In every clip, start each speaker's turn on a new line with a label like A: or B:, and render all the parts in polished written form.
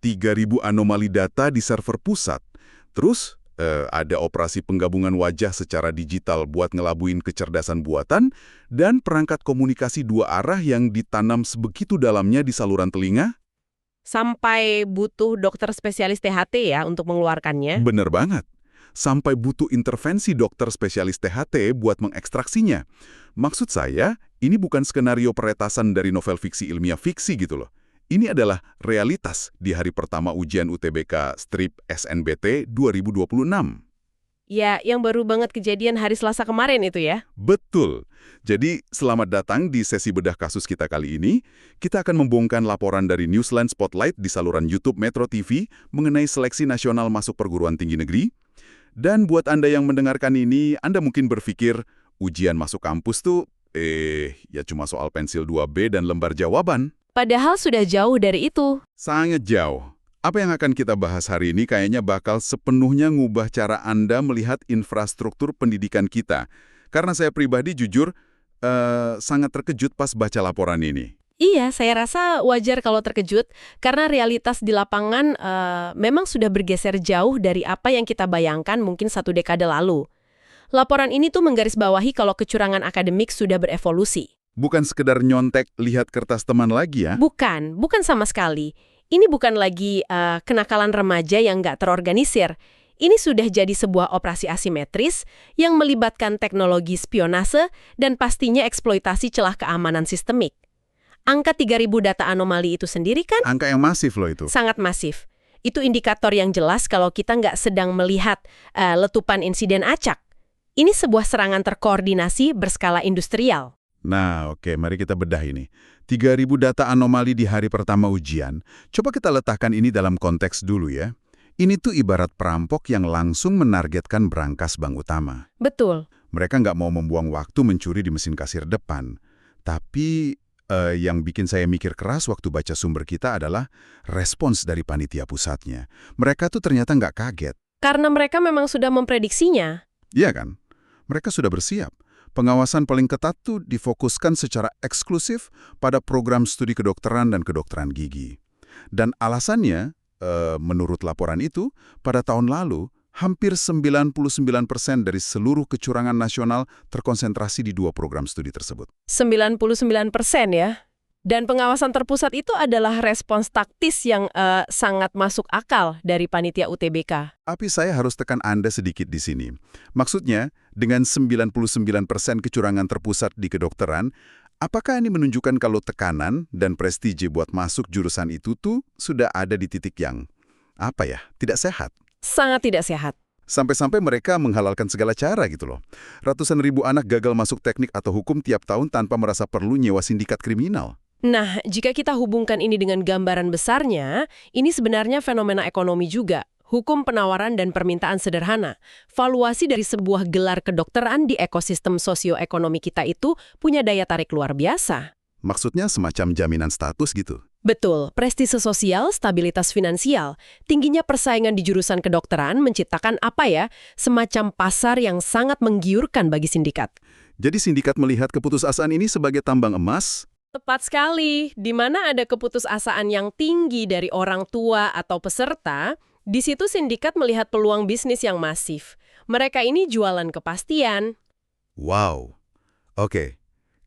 A: 3.000 anomali data di server pusat. Terus, ada operasi penggabungan wajah secara digital buat ngelabuin kecerdasan buatan, dan perangkat komunikasi dua arah yang ditanam sebegitu dalamnya di saluran telinga.
B: Sampai butuh dokter spesialis THT ya untuk mengeluarkannya.
A: Bener banget. Sampai butuh intervensi dokter spesialis THT buat mengekstraksinya. Maksud saya, ini bukan skenario peretasan dari novel fiksi ilmiah fiksi gitu loh. Ini adalah realitas di hari pertama ujian UTBK Strip SNBT 2026.
B: Ya, yang baru banget kejadian hari Selasa kemarin itu ya.
A: Betul. Jadi, selamat datang di sesi bedah kasus kita kali ini. Kita akan membongkar laporan dari Newsline Spotlight di saluran YouTube Metro TV mengenai seleksi nasional masuk perguruan tinggi negeri. Dan buat Anda yang mendengarkan ini, Anda mungkin berpikir, ujian masuk kampus tuh, ya cuma soal pensil 2B dan lembar jawaban.
B: Padahal sudah jauh dari itu.
A: Sangat jauh. Apa yang akan kita bahas hari ini kayaknya bakal sepenuhnya ngubah cara Anda melihat infrastruktur pendidikan kita. Karena saya pribadi jujur, sangat terkejut pas baca laporan ini.
B: Iya, saya rasa wajar kalau terkejut, karena realitas di lapangan memang sudah bergeser jauh dari apa yang kita bayangkan mungkin 1 dekade lalu. Laporan ini tuh menggarisbawahi kalau kecurangan akademik sudah berevolusi.
A: Bukan sekedar nyontek lihat kertas teman lagi ya?
B: Bukan sama sekali. Ini bukan lagi kenakalan remaja yang nggak terorganisir. Ini sudah jadi sebuah operasi asimetris yang melibatkan teknologi spionase dan pastinya eksploitasi celah keamanan sistemik. Angka 3.000 data anomali itu sendiri kan?
A: Angka yang masif loh itu.
B: Sangat masif. Itu indikator yang jelas kalau kita nggak sedang melihat letupan insiden acak. Ini sebuah serangan terkoordinasi berskala industrial.
A: Nah, oke, mari kita bedah ini. 3.000 data anomali di hari pertama ujian. Coba kita letakkan ini dalam konteks dulu ya. Ini tuh ibarat perampok yang langsung menargetkan brankas bank utama.
B: Betul.
A: Mereka nggak mau membuang waktu mencuri di mesin kasir depan. Tapi yang bikin saya mikir keras waktu baca sumber kita adalah respons dari panitia pusatnya. Mereka tuh ternyata nggak kaget.
B: Karena mereka memang sudah memprediksinya.
A: Iya kan? Mereka sudah bersiap. Pengawasan paling ketat tuh difokuskan secara eksklusif pada program studi kedokteran dan kedokteran gigi. Dan alasannya, menurut laporan itu, pada tahun lalu, hampir 99% dari seluruh kecurangan nasional terkonsentrasi di 2 program studi tersebut.
B: 99% ya. Dan pengawasan terpusat itu adalah respons taktis yang sangat masuk akal dari panitia UTBK.
A: Tapi saya harus tekan Anda sedikit di sini. Maksudnya, dengan 99% kecurangan terpusat di kedokteran, apakah ini menunjukkan kalau tekanan dan prestise buat masuk jurusan itu tuh sudah ada di titik yang, tidak sehat?
B: Sangat tidak sehat.
A: Sampai-sampai mereka menghalalkan segala cara gitu loh. Ratusan ribu anak gagal masuk teknik atau hukum tiap tahun tanpa merasa perlu nyewa sindikat kriminal.
B: Nah, jika kita hubungkan ini dengan gambaran besarnya, ini sebenarnya fenomena ekonomi juga. Hukum penawaran dan permintaan sederhana. Valuasi dari sebuah gelar kedokteran di ekosistem sosioekonomi kita itu punya daya tarik luar biasa.
A: Maksudnya semacam jaminan status gitu?
B: Betul, prestise sosial, stabilitas finansial, tingginya persaingan di jurusan kedokteran menciptakan semacam pasar yang sangat menggiurkan bagi sindikat.
A: Jadi sindikat melihat keputusasaan ini sebagai tambang emas?
B: Tepat sekali. Di mana ada keputusasaan yang tinggi dari orang tua atau peserta, di situ sindikat melihat peluang bisnis yang masif. Mereka ini jualan kepastian.
A: Wow. Oke.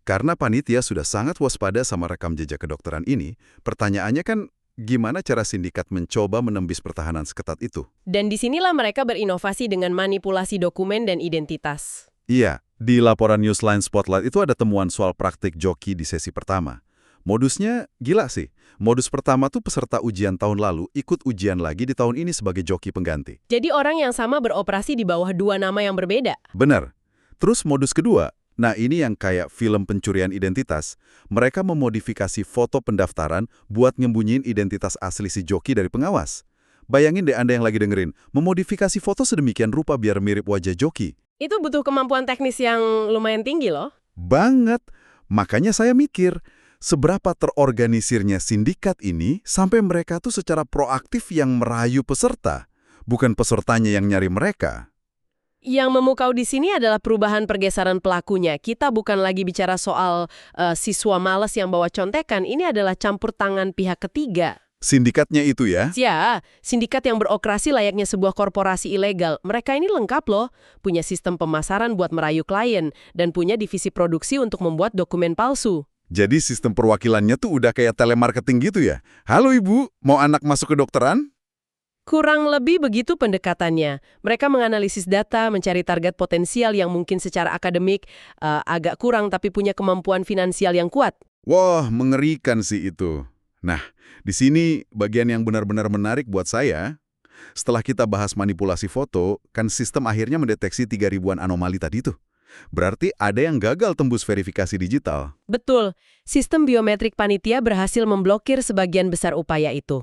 A: Karena panitia sudah sangat waspada sama rekam jejak kedokteran ini, pertanyaannya kan gimana cara sindikat mencoba menembus pertahanan seketat itu?
B: Dan disinilah mereka berinovasi dengan manipulasi dokumen dan identitas.
A: Iya. Di laporan Newsline Spotlight itu ada temuan soal praktik joki di sesi pertama. Modusnya gila sih. Modus pertama tuh peserta ujian tahun lalu ikut ujian lagi di tahun ini sebagai joki pengganti.
B: Jadi orang yang sama beroperasi di bawah 2 nama yang berbeda.
A: Benar. Terus modus kedua, nah ini yang kayak film pencurian identitas. Mereka memodifikasi foto pendaftaran buat nyembunyiin identitas asli si joki dari pengawas. Bayangin deh Anda yang lagi dengerin, memodifikasi foto sedemikian rupa biar mirip wajah joki.
B: Itu butuh kemampuan teknis yang lumayan tinggi loh.
A: Banget. Makanya saya mikir, seberapa terorganisirnya sindikat ini sampai mereka tuh secara proaktif yang merayu peserta, bukan pesertanya yang nyari mereka.
B: Yang memukau di sini adalah perubahan pergeseran pelakunya. Kita bukan lagi bicara soal siswa malas yang bawa contekan, ini adalah campur tangan pihak ketiga.
A: Sindikatnya itu ya?
B: Ya, sindikat yang beroperasi layaknya sebuah korporasi ilegal. Mereka ini lengkap loh, punya sistem pemasaran buat merayu klien, dan punya divisi produksi untuk membuat dokumen palsu.
A: Jadi sistem perwakilannya tuh udah kayak telemarketing gitu ya? Halo Ibu, mau anak masuk ke dokteran?
B: Kurang lebih begitu pendekatannya. Mereka menganalisis data, mencari target potensial yang mungkin secara akademik agak kurang tapi punya kemampuan finansial yang kuat.
A: Wah, mengerikan sih itu. Nah, di sini bagian yang benar-benar menarik buat saya. Setelah kita bahas manipulasi foto, kan sistem akhirnya mendeteksi 3.000-an anomali tadi tuh. Berarti ada yang gagal tembus verifikasi digital.
B: Betul, sistem biometrik panitia berhasil memblokir sebagian besar upaya itu.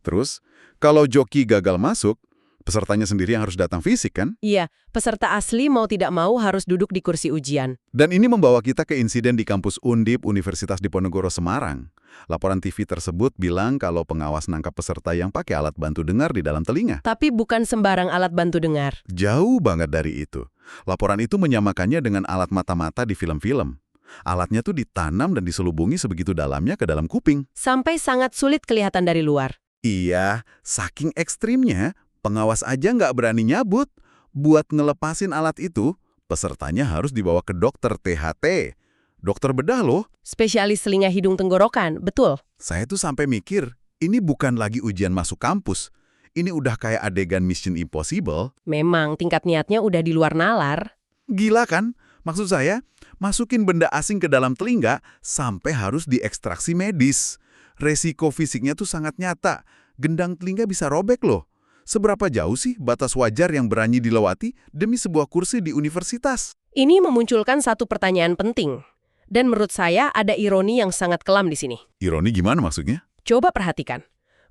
A: Terus, kalau joki gagal masuk, pesertanya sendiri yang harus datang fisik kan?
B: Iya, peserta asli mau tidak mau harus duduk di kursi ujian.
A: Dan ini membawa kita ke insiden di kampus Undip Universitas Diponegoro Semarang. Laporan TV tersebut bilang kalau pengawas nangkap peserta yang pakai alat bantu dengar di dalam telinga.
B: Tapi bukan sembarang alat bantu dengar.
A: Jauh banget dari itu. Laporan itu menyamakannya dengan alat mata-mata di film-film. Alatnya tuh ditanam dan diselubungi sebegitu dalamnya ke dalam kuping.
B: Sampai sangat sulit kelihatan dari luar.
A: Iya, saking ekstrimnya, pengawas aja nggak berani nyabut. Buat ngelepasin alat itu, pesertanya harus dibawa ke dokter THT. Dokter bedah loh.
B: Spesialis telinga hidung tenggorokan, betul.
A: Saya tuh sampai mikir, ini bukan lagi ujian masuk kampus. Ini udah kayak adegan Mission Impossible.
B: Memang tingkat niatnya udah di luar nalar.
A: Gila kan? Maksud saya, masukin benda asing ke dalam telinga sampai harus diekstraksi medis. Resiko fisiknya tuh sangat nyata. Gendang telinga bisa robek loh. Seberapa jauh sih batas wajar yang berani dilewati demi sebuah kursi di universitas?
B: Ini memunculkan satu pertanyaan penting. Dan menurut saya ada ironi yang sangat kelam di sini.
A: Ironi gimana maksudnya?
B: Coba perhatikan.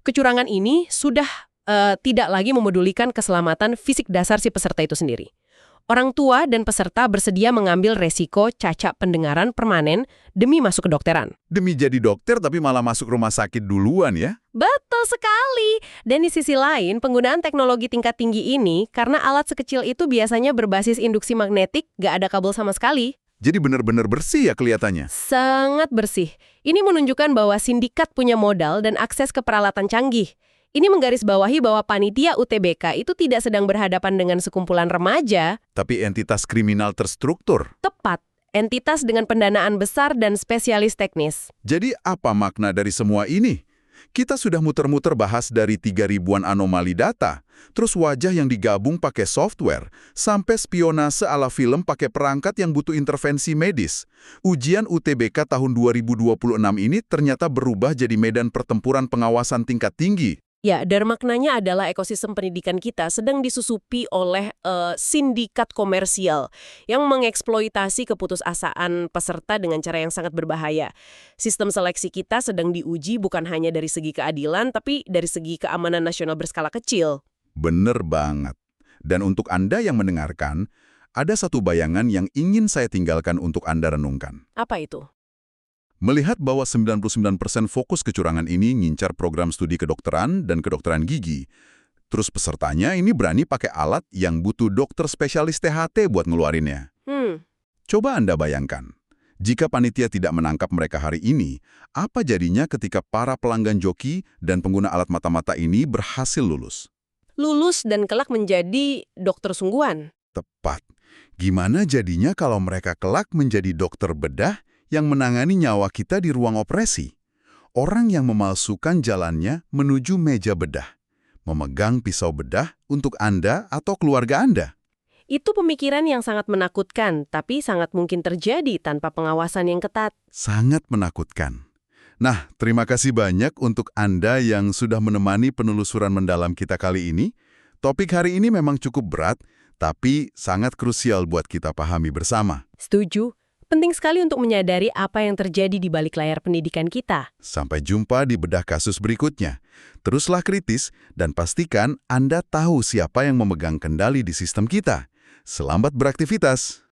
B: Kecurangan ini sudah tidak lagi memedulikan keselamatan fisik dasar si peserta itu sendiri. Orang tua dan peserta bersedia mengambil resiko cacat pendengaran permanen demi masuk kedokteran.
A: Demi jadi dokter tapi malah masuk rumah sakit duluan ya?
B: Betul sekali. Dan di sisi lain, penggunaan teknologi tingkat tinggi ini, karena alat sekecil itu biasanya berbasis induksi magnetik, gak ada kabel sama sekali.
A: Jadi benar-benar bersih ya kelihatannya?
B: Sangat bersih. Ini menunjukkan bahwa sindikat punya modal dan akses ke peralatan canggih. Ini menggarisbawahi bahwa panitia UTBK itu tidak sedang berhadapan dengan sekumpulan remaja.
A: Tapi entitas kriminal terstruktur.
B: Tepat, entitas dengan pendanaan besar dan spesialis teknis.
A: Jadi apa makna dari semua ini? Kita sudah muter-muter bahas dari 3.000-an anomali data, terus wajah yang digabung pakai software, sampai spionase ala film pakai perangkat yang butuh intervensi medis. Ujian UTBK tahun 2026 ini ternyata berubah jadi medan pertempuran pengawasan tingkat tinggi.
B: Ya, dan maknanya adalah ekosistem pendidikan kita sedang disusupi oleh sindikat komersial yang mengeksploitasi keputusasaan peserta dengan cara yang sangat berbahaya. Sistem seleksi kita sedang diuji bukan hanya dari segi keadilan, tapi dari segi keamanan nasional berskala kecil.
A: Bener banget. Dan untuk Anda yang mendengarkan, ada satu bayangan yang ingin saya tinggalkan untuk Anda renungkan.
B: Apa itu?
A: Melihat bahwa 99% fokus kecurangan ini ngincar program studi kedokteran dan kedokteran gigi, terus pesertanya ini berani pakai alat yang butuh dokter spesialis THT buat ngeluarinnya. Coba Anda bayangkan, jika panitia tidak menangkap mereka hari ini, apa jadinya ketika para pelanggan joki dan pengguna alat mata-mata ini berhasil lulus?
B: Lulus dan kelak menjadi dokter sungguhan.
A: Tepat. Gimana jadinya kalau mereka kelak menjadi dokter bedah yang menangani nyawa kita di ruang operasi? Orang yang memalsukan jalannya menuju meja bedah, memegang pisau bedah untuk Anda atau keluarga Anda.
B: Itu pemikiran yang sangat menakutkan, tapi sangat mungkin terjadi tanpa pengawasan yang ketat.
A: Sangat menakutkan. Nah, terima kasih banyak untuk Anda yang sudah menemani penelusuran mendalam kita kali ini. Topik hari ini memang cukup berat, tapi sangat krusial buat kita pahami bersama.
B: Setuju. Penting sekali untuk menyadari apa yang terjadi di balik layar pendidikan kita.
A: Sampai jumpa di bedah kasus berikutnya. Teruslah kritis dan pastikan Anda tahu siapa yang memegang kendali di sistem kita. Selamat beraktivitas!